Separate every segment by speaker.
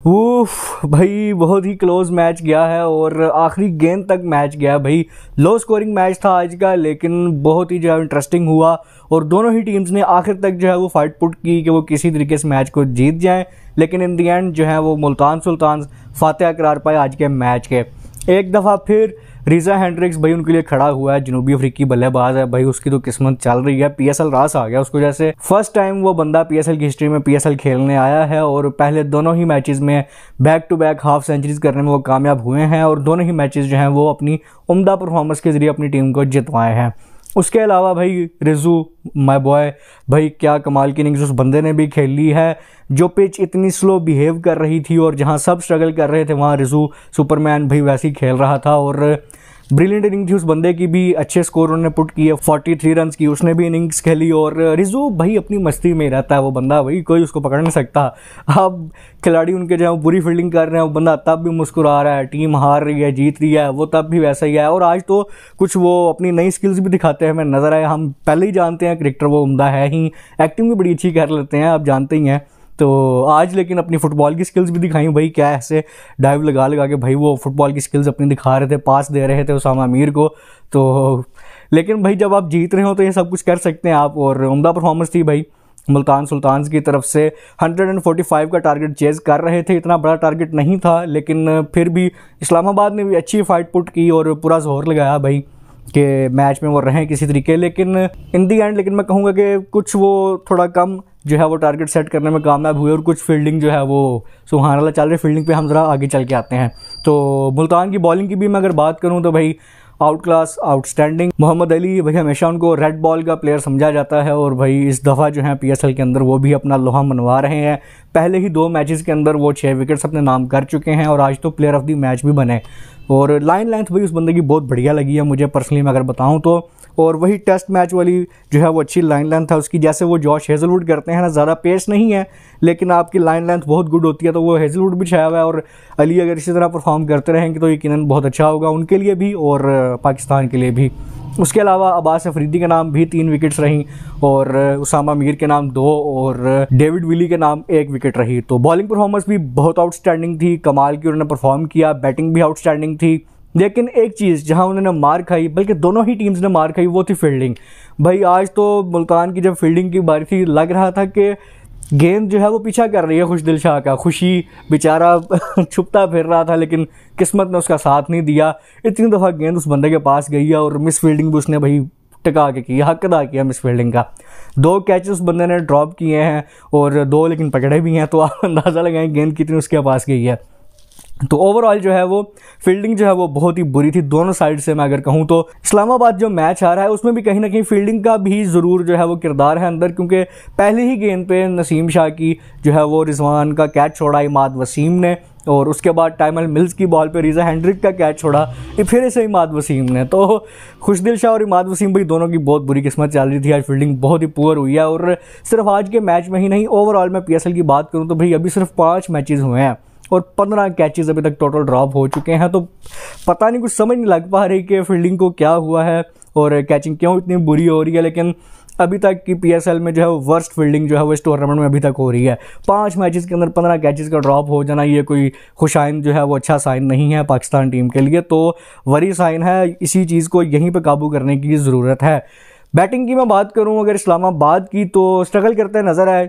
Speaker 1: उफ भाई, बहुत ही क्लोज मैच गया है और आखिरी गेंद तक मैच गया भाई। लो स्कोरिंग मैच था आज का, लेकिन बहुत ही जो है इंटरेस्टिंग हुआ और दोनों ही टीम्स ने आखिर तक जो है वो फाइट पुट की कि वो किसी तरीके से मैच को जीत जाएं। लेकिन इन दी एंड जो है वो मुल्तान सुल्तान्स फातिहा करार पाए आज के मैच के। एक दफ़ा फिर रिजा हेंड्रिक्स भाई उनके लिए खड़ा हुआ है। जनूबी अफ्रीकी बल्लेबाज है भाई, उसकी तो किस्मत चल रही है। पीएसएल रास आ गया उसको, जैसे फर्स्ट टाइम वो बंदा पीएसएल की हिस्ट्री में पीएसएल खेलने आया है और पहले दोनों ही मैचेस में back to back half centuries करने में वो कामयाब हुए हैं और दोनों ही मैचेस जो हैं वो अपनी उम्दा परफॉर्मेंस के जरिए अपनी टीम को जितवाए हैं। उसके अलावा भाई रिजू माय बॉय, भाई क्या कमाल की इनिंग्स उस बंदे ने भी खेली है। जो पिच इतनी स्लो बिहेव कर रही थी और जहां सब स्ट्रगल कर रहे थे वहां रिजू सुपरमैन भाई वैसे ही खेल रहा था और ब्रिलियंट इनिंग थी उस बंदे की भी। अच्छे स्कोर उन्होंने पुट किए, 43 रन की उसने भी इनिंग्स खेली और रिजू भाई अपनी मस्ती में रहता है वो बंदा, भाई कोई उसको पकड़ नहीं सकता। अब खिलाड़ी उनके जो है बुरी फील्डिंग कर रहे हैं, वो बंदा तब भी मुस्कुरा रहा है। टीम हार रही है जीत रही है, वो तब भी वैसा ही है। और आज तो कुछ वो अपनी नई स्किल्स भी दिखाते हैं, हमें नजर आए। हम पहले ही जानते हैं क्रिकेटर वो उम्दा है ही, एक्टिंग भी बड़ी अच्छी कर लेते हैं, आप जानते ही हैं। तो आज लेकिन अपनी फुटबॉल की स्किल्स भी दिखाई भाई, क्या ऐसे डाइव लगा लगा के भाई वो फुटबॉल की स्किल्स अपनी दिखा रहे थे, पास दे रहे थे उसामा मीर को। तो लेकिन भाई जब आप जीत रहे हो तो ये सब कुछ कर सकते हैं आप। और उम्दा परफॉर्मेंस थी भाई मुल्तान सुल्तान्स की तरफ से। 145 का टारगेट चेज कर रहे थे, इतना बड़ा टारगेट नहीं था, लेकिन फिर भी इस्लामाबाद ने भी अच्छी फाइट पुट की और पूरा जोर लगाया भाई कि मैच में वो रहें किसी तरीके। लेकिन इन दी एंड लेकिन मैं कहूँगा कि कुछ वो थोड़ा कम जो है वो टारगेट सेट करने में कामयाब हुए और कुछ फील्डिंग जो है वो सुबहान अल्लाह चल रही। फील्डिंग पे हम ज़रा आगे चल के आते हैं। तो मुल्तान की बॉलिंग की भी मैं अगर बात करूँ तो भाई out class outstanding. Mohammed Ali भाई हमेशा उनको रेड बॉल का प्लेयर समझा जाता है और भाई इस दफ़ा जो है पीएसएल के अंदर वो भी अपना लोहा मनवा रहे हैं। पहले ही 2 मैचेस के अंदर वो 6 विकेट्स अपने नाम कर चुके हैं और आज तो प्लेयर ऑफ द मैच भी बने। और लाइन लेंथ भाई उस बंदे की बहुत बढ़िया लगी है मुझे पर्सनली मैं अगर बताऊं तो। और वही टेस्ट मैच वाली जो है वो अच्छी लाइन लेंथ है उसकी, जैसे वो जॉश हेजलवुड करते हैं ना, ज़्यादा पेस नहीं है लेकिन आपकी लाइन लेंथ बहुत गुड होती है। तो वो हेजलवुड भी छाया हुआ है और अली अगर इसी तरह परफॉर्म करते रहेंगे तो यकीनन बहुत अच्छा होगा उनके लिए भी और पाकिस्तान के लिए भी। उसके अलावा अब्बास अफरीदी के नाम भी 3 विकेट्स रहीं और उसामा मीर के नाम 2 और डेविड विली के नाम 1 विकेट रही। तो बॉलिंग परफॉर्मेंस भी बहुत आउटस्टैंडिंग थी, कमाल की उन्होंने परफॉर्म किया। बैटिंग भी आउटस्टैंडिंग थी, लेकिन एक चीज़ जहां उन्होंने मार खाई, बल्कि दोनों ही टीम्स ने मार खाई, वो थी फील्डिंग। भाई आज तो मुल्तान की जब फील्डिंग की बारी थी लग रहा था कि गेंद जो है वो पीछा कर रही है खुशदिल शाह का। खुशी बेचारा छुपता फिर रहा था लेकिन किस्मत ने उसका साथ नहीं दिया। इतनी दफ़ा गेंद उस बंदे के पास गई है और मिस फील्डिंग भी उसने भाई टिका के की, हक अदा किया मिस फील्डिंग का। 2 कैचेस उस बंदे ने ड्रॉप किए हैं और 2 लेकिन पकड़े भी हैं, तो आप अंदाज़ा लगाएं गेंद कितनी उसके पास गई है। तो ओवरऑल जो है वो फील्डिंग जो है वो बहुत ही बुरी थी दोनों साइड से। मैं अगर कहूँ तो इस्लामाबाद जो मैच आ रहा है उसमें भी कहीं ना कहीं फील्डिंग का भी ज़रूर जो है वो किरदार है अंदर, क्योंकि पहले ही गेंद पे नसीम शाह की जो है वो रिजवान का कैच छोड़ा इमाद वसीम ने और उसके बाद टाइमल मिल्स की बॉल पे रिजा हेंड्रिक का कैच छोड़ा फिर ऐसे इमाद वसीम ने। तो खुशदिल शाह और इमाद वसीम भाई दोनों की बहुत बुरी किस्मत चल रही थी। आज फील्डिंग बहुत ही पुअर हुई है और सिर्फ आज के मैच में ही नहीं, ओवरऑल मैं पीएसएल की बात करूँ तो भाई अभी सिर्फ 5 मैचेस हुए हैं और 15 कैचेस अभी तक टोटल ड्रॉप हो चुके हैं। तो पता नहीं, कुछ समझ नहीं लग पा रही कि फील्डिंग को क्या हुआ है और कैचिंग क्यों इतनी बुरी हो रही है। लेकिन अभी तक की पीएसएल में जो है वो वर्स्ट फील्डिंग जो है वो इस टूर्नामेंट में अभी तक हो रही है। 5 मैचेस के अंदर 15 कैचेस का ड्रॉप हो जाना, ये कोई खुशाइन जो है वो अच्छा साइन नहीं है पाकिस्तान टीम के लिए, तो वरी साइन है। इसी चीज़ को यहीं पर काबू करने की ज़रूरत है। बैटिंग की मैं बात करूँ अगर इस्लामाबाद की, तो स्ट्रगल करते नज़र आए।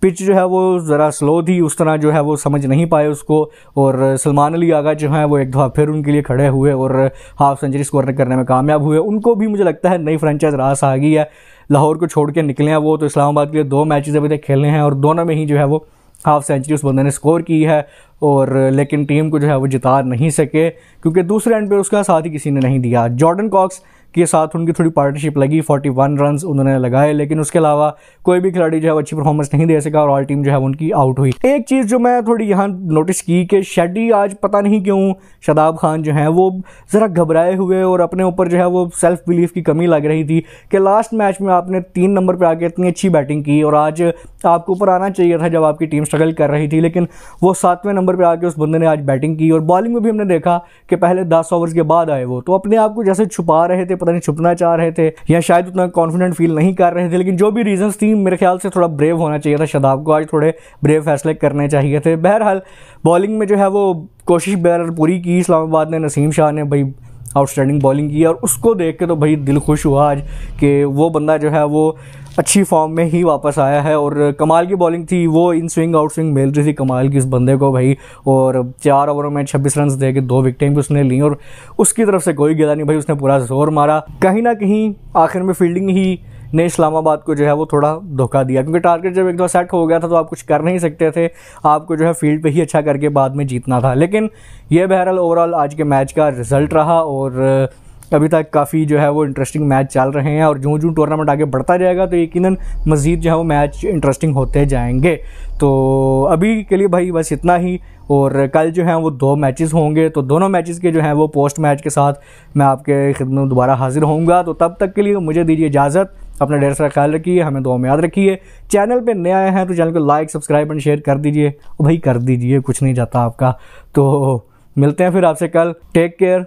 Speaker 1: पिच जो है वो ज़रा स्लो थी, उस तरह जो है वो समझ नहीं पाए उसको। और सलमान अली आगा जो है वो एक दफ़ा फिर उनके लिए खड़े हुए और हाफ सेंचुरी स्कोर करने में कामयाब हुए। उनको भी मुझे लगता है नई फ्रेंचाइज रास आ गई है, लाहौर को छोड़ के निकले हैं वो। तो इस्लामाबाद के लिए 2 मैचेस अभी तक खेलने हैं और दोनों में ही जो है वो हाफ सेंचुरी उस बंदे ने स्कोर की है और लेकिन टीम को जो है वो जिता नहीं सके क्योंकि दूसरे एंड पे उसका साथ ही किसी ने नहीं दिया। जॉर्डन कॉक्स के साथ उनकी थोड़ी पार्टनरशिप लगी, 41 रन उन्होंने लगाए, लेकिन उसके अलावा कोई भी खिलाड़ी जो है अच्छी परफॉर्मेंस नहीं दे सका और ऑल टीम जो है उनकी आउट हुई। एक चीज़ जो मैं थोड़ी यहाँ नोटिस की कि शेड्डी आज पता नहीं क्यों शादाब खान जो है वो ज़रा घबराए हुए और अपने ऊपर जो है वो सेल्फ बिलीफ की कमी लग रही थी कि लास्ट मैच में आपने 3 नंबर पर आके इतनी अच्छी बैटिंग की और आज आपको ऊपर आना चाहिए था जब आपकी टीम स्ट्रगल कर रही थी, लेकिन वो 7वें नंबर पर आके उस बंदे ने आज बैटिंग की। और बॉलिंग में भी हमने देखा कि पहले 10 ओवर्स के बाद आए वो, तो अपने आप को जैसे छुपा रहे थे पता नहीं छुपना चाह रहे थे या शायद उतना कॉन्फिडेंट फील नहीं कर रहे थे, लेकिन जो भी रीजंस थी मेरे ख्याल से थोड़ा ब्रेव होना चाहिए था शादाब को, आज थोड़े ब्रेव फैसले करने चाहिए थे। बहरहाल बॉलिंग में जो है वो कोशिश बहरहाल पूरी की इस्लामाबाद ने, नसीम शाह ने भाई आउटस्टैंडिंग बॉलिंग की और उसको देख के तो भाई दिल खुश हुआ आज कि वो बंदा जो है वो अच्छी फॉर्म में ही वापस आया है। और कमाल की बॉलिंग थी, वो इन स्विंग आउट स्विंग मिल रही थी कमाल की इस बंदे को भाई, और 4 ओवरों में 26 रन दे के 2 विकेटें भी उसने ली और उसकी तरफ से कोई गिला नहीं भाई, उसने पूरा जोर मारा। कहीं ना कहीं आखिर में फील्डिंग ही ने इस्लामाबाद को जो है वो थोड़ा धोखा दिया, क्योंकि टारगेट जब एक दो सेट हो गया था तो आप कुछ कर नहीं सकते थे, आपको जो है फील्ड पे ही अच्छा करके बाद में जीतना था। लेकिन ये बहरहाल ओवरऑल आज के मैच का रिजल्ट रहा और अभी तक काफ़ी जो है वो इंटरेस्टिंग मैच चल रहे हैं और जूँ टूर्नामेंट आगे बढ़ता जाएगा तो यकीनन मज़ीद जो है वो मैच इंटरेस्टिंग होते जाएंगे। तो अभी के लिए भाई बस इतना ही, और कल जो है वो 2 मैचेस होंगे, तो दोनों मैचेस के जो हैं वो पोस्ट मैच के साथ मैं आपके खिदमत में दोबारा हाजिर होऊंगा। तो तब तक के लिए मुझे दीजिए इजाज़त, अपना ढेर सारा ख्याल रखिए, हमें दुआ में याद रखिए। चैनल पे नए आए हैं तो चैनल को लाइक सब्सक्राइब एंड शेयर कर दीजिए, भाई कर दीजिए, कुछ नहीं जाता आपका। तो मिलते हैं फिर आपसे कल, टेक केयर,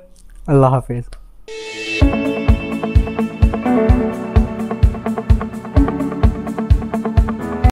Speaker 1: अल्लाह हाफिज़।